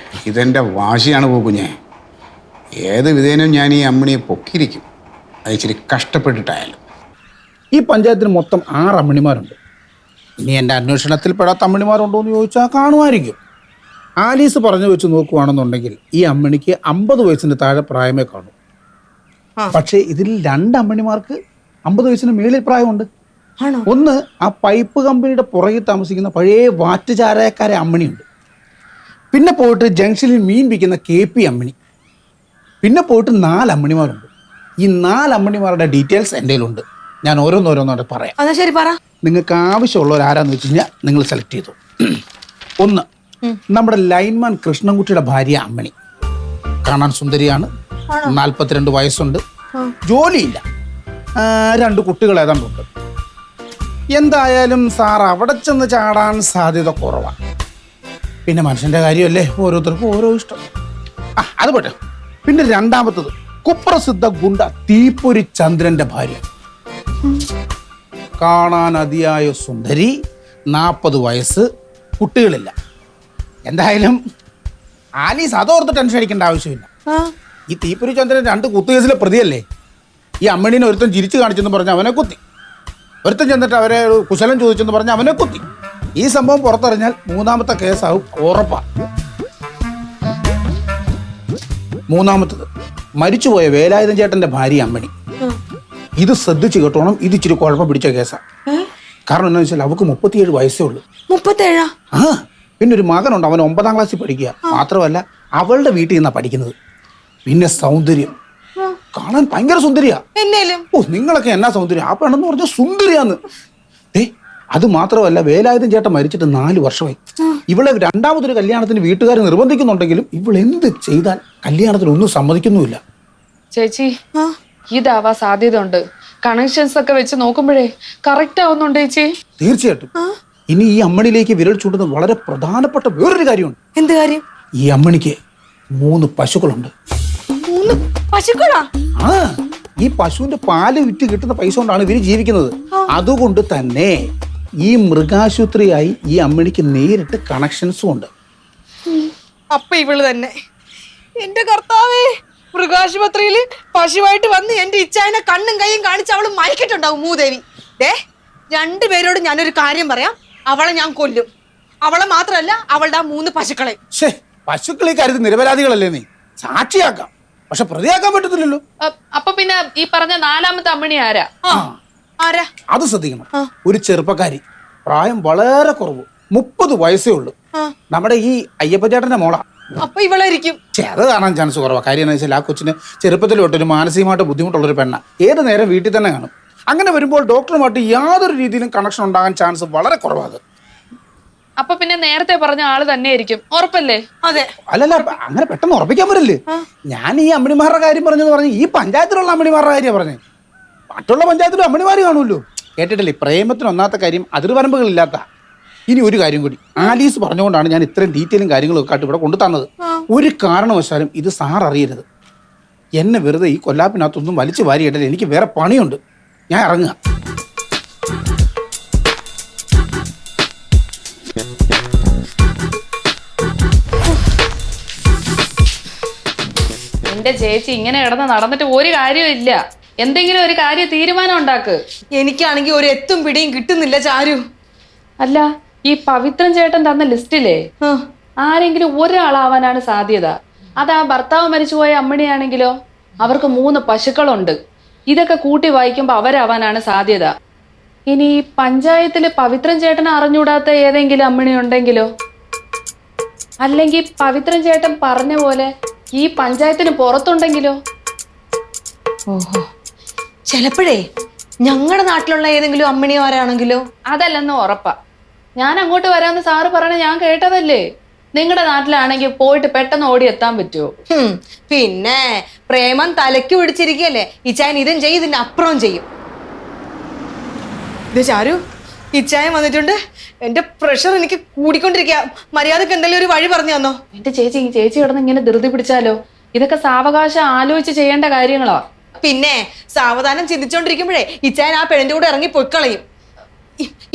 Speaker 6: ഇതെൻ്റെ വാശിയാണ് പൂക്കുഞ്ഞെ. ഏത് വിധേനയും ഞാൻ ഈ അമ്മിണിയെ പൊക്കിയിരിക്കും. അത് ഇച്ചിരി കഷ്ടപ്പെട്ടിട്ടായാലും.
Speaker 4: ഈ പഞ്ചായത്തിന് മൊത്തം 6 അമ്മിണിമാരുണ്ട്. ഇനി എൻ്റെ അന്വേഷണത്തിൽ പെടാത്ത അമ്മിണിമാരുണ്ടോ എന്ന് ചോദിച്ചാൽ കാണുമായിരിക്കും. ആലീസ് പറഞ്ഞു വെച്ച് നോക്കുവാണെന്നുണ്ടെങ്കിൽ ഈ അമ്മിണിക്ക് 50 വയസ്സിന് താഴെ പ്രായമേ കാണും. പക്ഷേ ഇതിൽ 2 അമ്മിണിമാർക്ക് 50 വയസ്സിന് മേളിൽ പ്രായമുണ്ട്. ഒന്ന് ആ പൈപ്പ് കമ്പനിയുടെ പുറകിൽ താമസിക്കുന്ന പഴയ വാറ്റുചാരായക്കാരെ അമ്മിണിയുണ്ട്. പിന്നെ പോയിട്ട് ജംഗ്ഷനിൽ മീൻ വിൽക്കുന്ന KP അമ്മിണി. പിന്നെ പോയിട്ട് 4 അമ്മിണിമാരുണ്ട്. ഈ 4 അമ്മിണിമാരുടെ ഡീറ്റെയിൽസ് എൻ്റെ കയ്യിലുണ്ട്. ഞാൻ ഓരോന്നോരോന്നോടെ പറയാം.
Speaker 2: അതാ ശരി, പറ.
Speaker 4: നിങ്ങൾക്ക് ആവശ്യമുള്ളവർ ആരാന്ന് വെച്ച് കഴിഞ്ഞാൽ നിങ്ങൾ സെലക്ട് ചെയ്തു. 1, നമ്മുടെ ലൈൻമാൻ കൃഷ്ണൻകുട്ടിയുടെ ഭാര്യ അമ്മിണി. കാണാൻ സുന്ദരിയാണ്, 42 വയസ്സുണ്ട്, ജോലിയില്ല, 2 കുട്ടികൾ ഏതാണ്ടുണ്ട്. എന്തായാലും സാർ അവിടെ ചെന്ന് ചാടാൻ സാധ്യത കുറവാണ്. പിന്നെ മനുഷ്യൻ്റെ കാര്യമല്ലേ, ഓരോരുത്തർക്കും ഓരോ ഇഷ്ടം. അത് പോട്ടെ. പിന്നെ 2ാമത്തത് കുപ്രസിദ്ധ ഗുണ്ട തീപ്പൊരി ചന്ദ്രന്റെ ഭാര്യ. കാണാൻ അതിയായ സുന്ദരി, 40 വയസ്സ്, കുട്ടികളില്ല. എന്തായാലും ആലീസ് അതോർത്ത് ടെൻഷൻ അടിക്കേണ്ട ആവശ്യമില്ല. ഈ തീപ്പൊരി ചന്ദ്രൻ 2 കുത്തുകേസിലെ പ്രതിയല്ലേ. ഈ അമ്മിണീനെ ഒരുത്തൻ ചിരിച്ചു കാണിച്ചെന്ന് പറഞ്ഞ് അവനെ കുത്തി, ഒരുത്തൻ ചെന്നിട്ട് അവരെ കുശലം ചോദിച്ചെന്ന് പറഞ്ഞ് അവനെ കുത്തി. ഈ സംഭവം പുറത്തറിഞ്ഞാൽ 3ാമത്തെ കേസാവും ഉറപ്പാ. 3ാമത്തത് മരിച്ചുപോയ വേലായുധൻ ചേട്ടന്റെ ഭാര്യ അമ്മിണി. ഇത് ശ്രദ്ധിച്ച് കേട്ടോണം, ഇത് ഇച്ചിരി കുഴപ്പം പിടിച്ച കേസാണ്. കാരണം എന്താണെന്ന് വെച്ചാൽ അവൾക്ക് 37 വയസ്സേ ഉള്ളൂ.
Speaker 2: 37?
Speaker 4: പിന്നെ ഒരു മകനുണ്ട്, അവൻ 9ാം ക്ലാസ്സിൽ പഠിക്കുക. മാത്രമല്ല അവളുടെ വീട്ടിൽ നിന്നാണ് പഠിക്കുന്നത്. പിന്നെ സൗന്ദര്യം, കാണാൻ ഭയങ്കര സുന്ദരിയാ.
Speaker 2: എന്നേലും
Speaker 4: നിങ്ങളൊക്കെ എന്നാ സൗന്ദര്യം, ആ പെണ്ണെന്ന് പറഞ്ഞാൽ സുന്ദരിയാന്ന്. അത് മാത്രമല്ല, വേലായുധൻ ചേട്ടൻ മരിച്ചിട്ട് 4 വർഷമായി. ഇവളെ 2ാമതൊരു കല്യാണത്തിന് വീട്ടുകാർ നിർബന്ധിക്കുന്നുണ്ടെങ്കിലും ഇവൾ എന്ത് ചെയ്താൽ കല്യാണത്തിന് ഒന്നും സമ്മതിക്കുന്നുമില്ല.
Speaker 1: ചേച്ചി, ഇതാവാ സാധ്യത ഉണ്ട്. കണക്ഷൻസ് ഒക്കെ വെച്ച് നോക്കുമ്പോഴേ കറക്റ്റ് ആവുന്നുണ്ട് ചേച്ചി.
Speaker 4: തീർച്ചയായിട്ടും ഇനി ഈ അമ്മണിയിലേക്ക് വിരൽ ചൂണ്ടുന്ന വളരെ പ്രധാനപ്പെട്ട വേറൊരു കാര്യമുണ്ട്.
Speaker 2: എന്ത് കാര്യം?
Speaker 4: ഈ അമ്മണിക്ക് 3 പശുക്കളുണ്ട്.
Speaker 2: 3 പശുക്കളാ?
Speaker 4: ആ, ഈ പശുവിന്റെ പാല് വിറ്റ് കിട്ടുന്ന പൈസ കൊണ്ടാണ് ഇവര് ജീവിക്കുന്നത്. അതുകൊണ്ട് തന്നെ ഈ മൃഗാശുപത്രിയായി ഈ അമ്മണിക്ക് നേരിട്ട് കണക്ഷൻസും ഉണ്ട്.
Speaker 2: അപ്പൊ ഇവള് തന്നെ. എന്റെ കർത്താവേ, മൃഗാശുപത്രിയില് പശുവായിട്ട് വന്ന് എന്റെ ഇച്ചായനെ കണ്ണും കൈയും കാണിച്ച് അവള് മയക്കിട്ടുണ്ടാവും മൂദേവി. ദേ, 2 പേരോട് ഞാനൊരു കാര്യം പറയാം, അവളെ ഞാൻ കൊല്ലും. അവളെ മാത്രമല്ല, അവളുടെ 3 പശുക്കളെ.
Speaker 4: ശേ, പശുക്കളെ കാര്യത്തിൽ നിരപരാധികളല്ലേ നീ? സാക്ഷിയാക്കാം, പക്ഷെ പ്രതിയാക്കാൻ പറ്റത്തില്ലല്ലോ.
Speaker 1: അപ്പൊ പിന്നെ ഈ പറഞ്ഞ 4ാമത്തെ അമ്മിണി ആരാ?
Speaker 2: ആരാ?
Speaker 4: അത് ശ്രദ്ധിക്കണം. ഒരു ചെറുപ്പക്കാരി, പ്രായം വളരെ കുറവ്, 30 വയസ്സേ ഉള്ളൂ. നമ്മുടെ ഈ അയ്യപ്പച്ചേട്ടന്റെ മോളാ.
Speaker 2: അപ്പൊ ഇവളായിരിക്കും.
Speaker 4: അത് കാണാൻ ചാൻസ് കുറവാ. കാര്യം എന്താ വെച്ചാൽ ആ കൊച്ചിന് ചെറുപ്പത്തിൽ തൊട്ടൊരു മാനസികമായിട്ട് ബുദ്ധിമുട്ടുള്ളൊരു പെണ്ണ. ഏത് നേരം വീട്ടിൽ തന്നെ കാണും. അങ്ങനെ വരുമ്പോൾ ഡോക്ടറുമായിട്ട് യാതൊരു രീതിയിലും കണക്ഷൻ ഉണ്ടാകാൻ ചാൻസ് വളരെ കുറവാണ്.
Speaker 1: അപ്പൊ പിന്നെ നേരത്തെ പറഞ്ഞ ആള് തന്നെയായിരിക്കും, ഉറപ്പല്ലേ?
Speaker 2: അതെ.
Speaker 4: അല്ലല്ല, അങ്ങനെ പെട്ടെന്ന് ഉറപ്പിക്കാൻ പറ്റില്ലേ. ഞാൻ ഈ അമ്മിണിമാരുടെ കാര്യം പറഞ്ഞെന്ന് പറഞ്ഞ് ഈ പഞ്ചായത്തിലുള്ള അമ്മിണിമാരുടെ കാര്യം പറഞ്ഞേ. മറ്റുള്ള പഞ്ചായത്തിലും അമ്മിണിമാർ കാണുമല്ലോ. കേട്ടിട്ടില്ലേ, പ്രേമത്തിന് ഒന്നാമത്തെ കാര്യം അതിർവരമ്പുകളില്ലാത്ത. ഇനി ഒരു കാര്യം കൂടി, ആലീസ് പറഞ്ഞുകൊണ്ടാണ് ഞാൻ ഇത്രയും ഡീറ്റെയിലും കാര്യങ്ങളും ഒക്കെ ആയിട്ട് ഇവിടെ കൊണ്ടു തന്നത്. ഒരു കാരണവശാലും ഇത് സാർ അറിയരുത്. എന്നെ വെറുതെ ഈ കൊല്ലാപ്പിനകത്തൊന്നും വലിച്ചു വാരിയിട്ടില്ല. എനിക്ക് വേറെ പണിയുണ്ട്. ഞാൻ ഇറങ്ങുക.
Speaker 1: എന്റെ ചേച്ചി ഇങ്ങനെ കിടന്ന് നടന്നിട്ട് ഒരു കാര്യവും ഇല്ല. എന്തെങ്കിലും ഒരു കാര്യം തീരുമാനം ഉണ്ടാക്ക്.
Speaker 2: എനിക്കാണെങ്കിൽ ഒരു എത്തും പിടിയും കിട്ടുന്നില്ല ചാരു.
Speaker 1: അല്ല, ഈ പവിത്രൻ ചേട്ടൻ തന്ന ലിസ്റ്റിലെ ആരെങ്കിലും ഒരാളാവാനാണ് സാധ്യത. അത് ആ ഭർത്താവ് മരിച്ചുപോയ അമ്മിണിയാണെങ്കിലോ, അവർക്ക് 3 പശുക്കളുണ്ട്. ഇതൊക്കെ കൂട്ടി വായിക്കുമ്പോ അവരാവാനാണ് സാധ്യത. ഇനി ഈ പഞ്ചായത്തില് പവിത്രൻ ചേട്ടനെ അറിഞ്ഞൂടാത്ത ഏതെങ്കിലും അമ്മിണി ഉണ്ടെങ്കിലോ, അല്ലെങ്കിൽ പവിത്രൻ ചേട്ടൻ പറഞ്ഞ പോലെ ഈ പഞ്ചായത്തിന് പുറത്തുണ്ടെങ്കിലോ?
Speaker 2: ഓഹോ, ചിലപ്പോഴേ ഞങ്ങളുടെ നാട്ടിലുള്ള ഏതെങ്കിലും അമ്മിണിമാരാണെങ്കിലോ?
Speaker 1: അതല്ലെന്ന് ഉറപ്പാ. ഞാൻ അങ്ങോട്ട് വരാമെന്ന് സാറ് പറയണ ഞാൻ കേട്ടതല്ലേ. നിങ്ങളുടെ നാട്ടിലാണെങ്കിൽ പോയിട്ട് പെട്ടെന്ന് ഓടി എത്താൻ പറ്റുമോ?
Speaker 2: പിന്നെ പ്രേമം തലയ്ക്ക് പിടിച്ചിരിക്കല്ലേ. ഇച്ചായൻ ഇതും ചെയ്യും, ഇതിന്റെ അപ്പുറവും ചെയ്യും. ഇത് ചാരു, ഇച്ചായൻ വന്നിട്ടുണ്ട്. എന്റെ പ്രഷർ എനിക്ക് കൂടിക്കൊണ്ടിരിക്കുക. മര്യാദക്ക് എന്തെങ്കിലും ഒരു വഴി പറഞ്ഞു തന്നോ?
Speaker 1: എന്റെ ചേച്ചി കിടന്ന് ഇങ്ങനെ ധൃതി പിടിച്ചാലോ? ഇതൊക്കെ സാവകാശം ആലോചിച്ച് ചെയ്യേണ്ട കാര്യങ്ങളാ.
Speaker 2: പിന്നെ സാവധാനം ചിന്തിച്ചോണ്ടിരിക്കുമ്പോഴേ ഇച്ചായൻ ആ പെണ്ണിന്റെ കൂടെ ഇറങ്ങി പൊയ്ക്കളയും.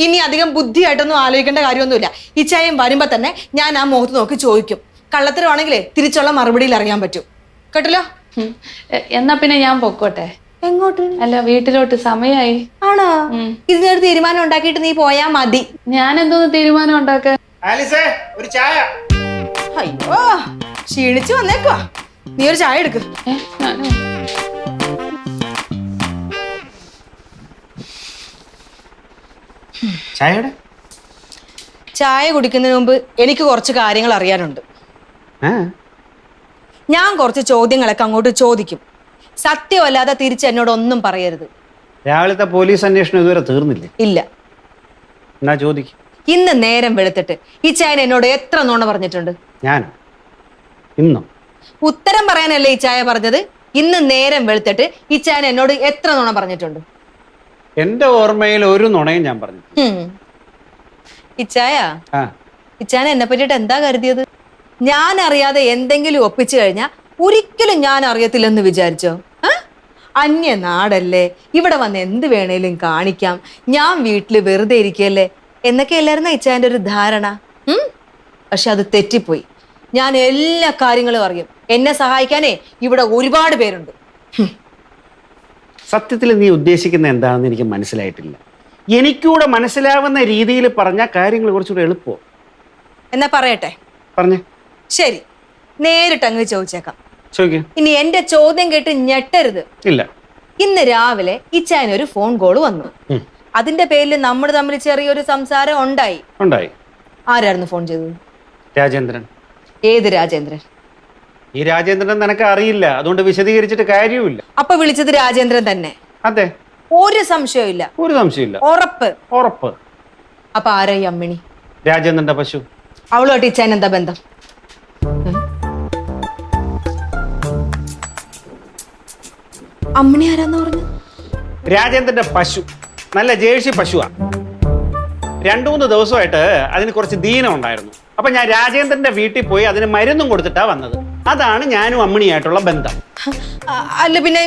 Speaker 2: ഇനി അധികം ബുദ്ധിയായിട്ടൊന്നും ആലോചിക്കേണ്ട കാര്യമൊന്നുമില്ല. ഇച്ചായൻ വരുമ്പോ തന്നെ ഞാൻ ആ മുഖത്ത് നോക്കി ചോദിക്കും. കള്ളത്തരമാണെങ്കിലേ തിരിച്ചുള്ള മറുപടിയിൽ അറിയാൻ പറ്റും. കേട്ടല്ലോ?
Speaker 1: എന്നാ പിന്നെ ഞാൻ പൊക്കോട്ടെ.
Speaker 2: എങ്ങോട്ട്?
Speaker 1: അല്ല, വീട്ടിലോട്ട്. സമയായി.
Speaker 2: ആണോ? ഇതിനൊരു തീരുമാനം ഉണ്ടാക്കിയിട്ട് നീ പോയാ മതി.
Speaker 1: ഞാൻ എന്തോന്ന് തീരുമാനം ഉണ്ടാക്കാൻ?
Speaker 4: ഒരു ചായ.
Speaker 2: അയ്യോ, ക്ഷീണിച്ചു വന്നേക്കുവാ. നീ ഒരു ചായ എടുക്ക്. ചായ കുടിക്കുന്നതിന് മുമ്പ് എനിക്ക് കുറച്ച് കാര്യങ്ങൾ അറിയാനുണ്ട്. ഞാൻ കുറച്ച് ചോദ്യങ്ങളൊക്കെ അങ്ങോട്ട് ചോദിക്കും. സത്യമല്ലാതെ തിരിച്ച് എന്നോട് ഒന്നും പറയരുത്.
Speaker 3: രാവിലത്തെ പോലീസ് അന്വേഷണം ഇതുവരെ തീർന്നില്ലേ?
Speaker 2: ഇല്ല.
Speaker 3: എന്നാ ചോദിക്കും.
Speaker 2: ഇന്ന് നേരം വെളുത്തിട്ട് ഈ ചായൻ എന്നോട് എത്ര നുണ പറഞ്ഞിട്ടുണ്ട്?
Speaker 3: ഞാനോ? ഇന്നോ?
Speaker 2: ഉത്തരം പറയാനല്ലേ ഈ ചായ പറഞ്ഞത്. ഇന്ന് നേരം വെളുത്തിട്ട് ഈ ചായൻ എന്നോട് എത്ര നുണ പറഞ്ഞിട്ടുണ്ട്?
Speaker 3: എന്റെ ഓർമ്മയിൽ ഒരു നുണയും ഞാൻ പറഞ്ഞു.
Speaker 2: ഇച്ചായ, ഇച്ചാൻ എന്നെ പറ്റിയിട്ട് എന്താ കരുതിയത്? ഞാൻ അറിയാതെ എന്തെങ്കിലും ഒപ്പിച്ചു കഴിഞ്ഞാൽ ഒരിക്കലും ഞാൻ അറിയത്തില്ലെന്ന് വിചാരിച്ചോ? അന്യ നാടല്ലേ, ഇവിടെ വന്ന് എന്ത് വേണേലും കാണിക്കാം, ഞാൻ വീട്ടില് വെറുതെ ഇരിക്കല്ലേ എന്നൊക്കെ എല്ലായിരുന്ന ഇച്ചാന്റെ ഒരു ധാരണ. പക്ഷെ അത് തെറ്റിപ്പോയി. ഞാൻ എല്ലാ കാര്യങ്ങളും അറിയും. എന്നെ സഹായിക്കാനേ ഇവിടെ ഒരുപാട് പേരുണ്ട്.
Speaker 3: സത്യത്തിൽ നീ ഉദ്ദേശിക്കുന്ന എന്താണെന്ന് എനിക്ക് മനസ്സിലായിട്ടില്ല. എനിക്കൂടെ മനസ്സിലാവുന്ന രീതിയിൽ പറഞ്ഞ കാര്യങ്ങൾ കുറച്ചുകൂടെ എളുപ്പമോ?
Speaker 2: എന്നാ പറയട്ടെ?
Speaker 3: പറഞ്ഞേ.
Speaker 2: ശരി, നേരിട്ട് അങ്ങ് ചോദിച്ചേക്കാം.
Speaker 3: ചോദിക്കാം.
Speaker 2: ഇനി എന്റെ ചോദ്യം കേട്ട് ഞെട്ടരുത്.
Speaker 3: ഇല്ല.
Speaker 2: ഇന്ന് രാവിലെ ഇച്ചായനൊരു ഫോൺ കോൾ വന്നു. അതിന്റെ പേരിൽ നമ്മൾ തമ്മിൽ ചെറിയൊരു സംസാരം ഉണ്ടായി. ആരായിരുന്നു ഫോൺ ചെയ്തത്?
Speaker 3: രാജേന്ദ്രൻ.
Speaker 2: ഏത് രാജേന്ദ്രൻ?
Speaker 3: ഈ രാജേന്ദ്രൻ നിനക്ക് അറിയില്ല, അതുകൊണ്ട് വിശദീകരിച്ചിട്ട് കാര്യവുമില്ല.
Speaker 2: അപ്പൊ വിളിച്ചത് രാജേന്ദ്രൻ തന്നെ?
Speaker 3: അതെ.
Speaker 2: ഒരു സംശയമില്ല?
Speaker 3: ഒരു സംശയമില്ല.
Speaker 2: ഉറപ്പ്?
Speaker 3: ഉറപ്പ്.
Speaker 2: അപ്പൊ ആരാ ഈ അമ്മിണി?
Speaker 3: രാജേന്ദ്രന്റെ പശു.
Speaker 2: അവളുമായിട്ട് ഇച്ചായൻ എന്താ ബന്ധം? അമ്മിണി ആരാന്ന് പറഞ്ഞു?
Speaker 3: രാജേന്ദ്രന്റെ പശു നല്ല ജേഴ്സി പശുവാ. 2-3 ദിവസമായിട്ട് അതിന് കുറച്ച് ദീനം ഉണ്ടായിരുന്നു. അപ്പൊ ഞാൻ രാജേന്ദ്രന്റെ വീട്ടിൽ പോയി അതിന് മരുന്നും കൊടുത്തിട്ടാ വന്നത്. അതാണ് ഞാനും അമ്മിണിയായിട്ടുള്ള ബന്ധം.
Speaker 2: അല്ല പിന്നെ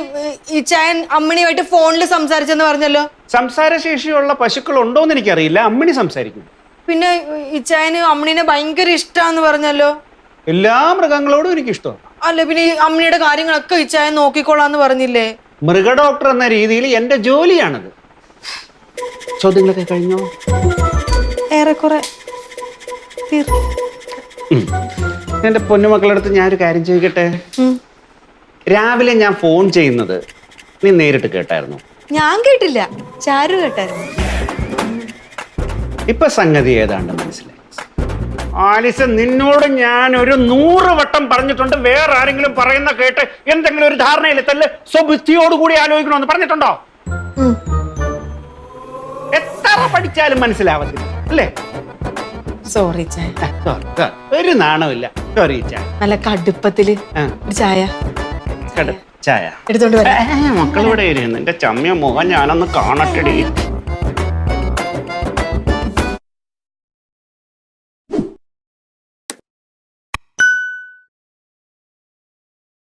Speaker 2: ഇച്ചായൻ അമ്മിണിയുമായിട്ട് ഫോണിൽ സംസാരിച്ചെന്ന് പറഞ്ഞല്ലോ.
Speaker 3: സംസാരശേഷിയുള്ള പശുക്കൾ ഉണ്ടോന്ന് എനിക്കറിയില്ല. അമ്മിണി സംസാരിക്കും.
Speaker 2: പിന്നെ ഇച്ചായന് അമ്മിണിനെ ഭയങ്കര ഇഷ്ടാന്ന് പറഞ്ഞല്ലോ.
Speaker 3: എല്ലാ മൃഗങ്ങളോടും എനിക്ക് ഇഷ്ടമാണ്.
Speaker 2: അല്ല പിന്നെ ഈ അമ്മിണിയുടെ കാര്യങ്ങളൊക്കെ ഇച്ചായൻ നോക്കിക്കോളാന്ന് പറഞ്ഞില്ലേ?
Speaker 3: മൃഗ ഡോക്ടർ എന്ന രീതിയിൽ എന്റെ ജോലിയാണത്. ചോദ്യങ്ങളൊക്കെ കഴിഞ്ഞോ?
Speaker 2: ഏറെക്കുറെ
Speaker 3: എന്റെ പൊന്നുമക്കളടുത്ത് ഞാനൊരു കാര്യം ചോദിക്കട്ടെ. രാവിലെ ഞാൻ ഫോൺ ചെയ്യുന്നത് നീ നേരിട്ട് കേട്ടായിരുന്നു?
Speaker 2: ഞാൻ കേട്ടില്ല, ചാരു കേട്ടായിരുന്നു.
Speaker 3: ഇപ്പൊ സംഗതി ഏതാണ്ട് മനസ്സിലായി. ആലിസ്, നിന്നോട് ഞാൻ ഒരു 100 വട്ടം പറഞ്ഞിട്ടുണ്ട്, വേറെ ആരെങ്കിലും പറയുന്ന കേട്ട് എന്തെങ്കിലും ഒരു ധാരണയിലെത്തല്ലേ സ്വബുദ്ധിയോടുകൂടി ആലോചിക്കണമെന്ന് പറഞ്ഞിട്ടുണ്ടോ? എത്ര പഠിച്ചാലും മനസ്സിലാവത്തില്ല അല്ലേ?
Speaker 2: സോറി ചായ.
Speaker 3: ഒരു നാണമില്ല. സോറി ചായ.
Speaker 2: നല്ല കടുപ്പത്തില് ഒരു ചായ
Speaker 3: ചായ
Speaker 2: എടുത്തോണ്ട് വരാം.
Speaker 3: മക്കളിവിടെ ഇരുന്ന് എന്റെ ചമ്മിയ മുഖം ഞാനൊന്ന് കാണട്ടെടി.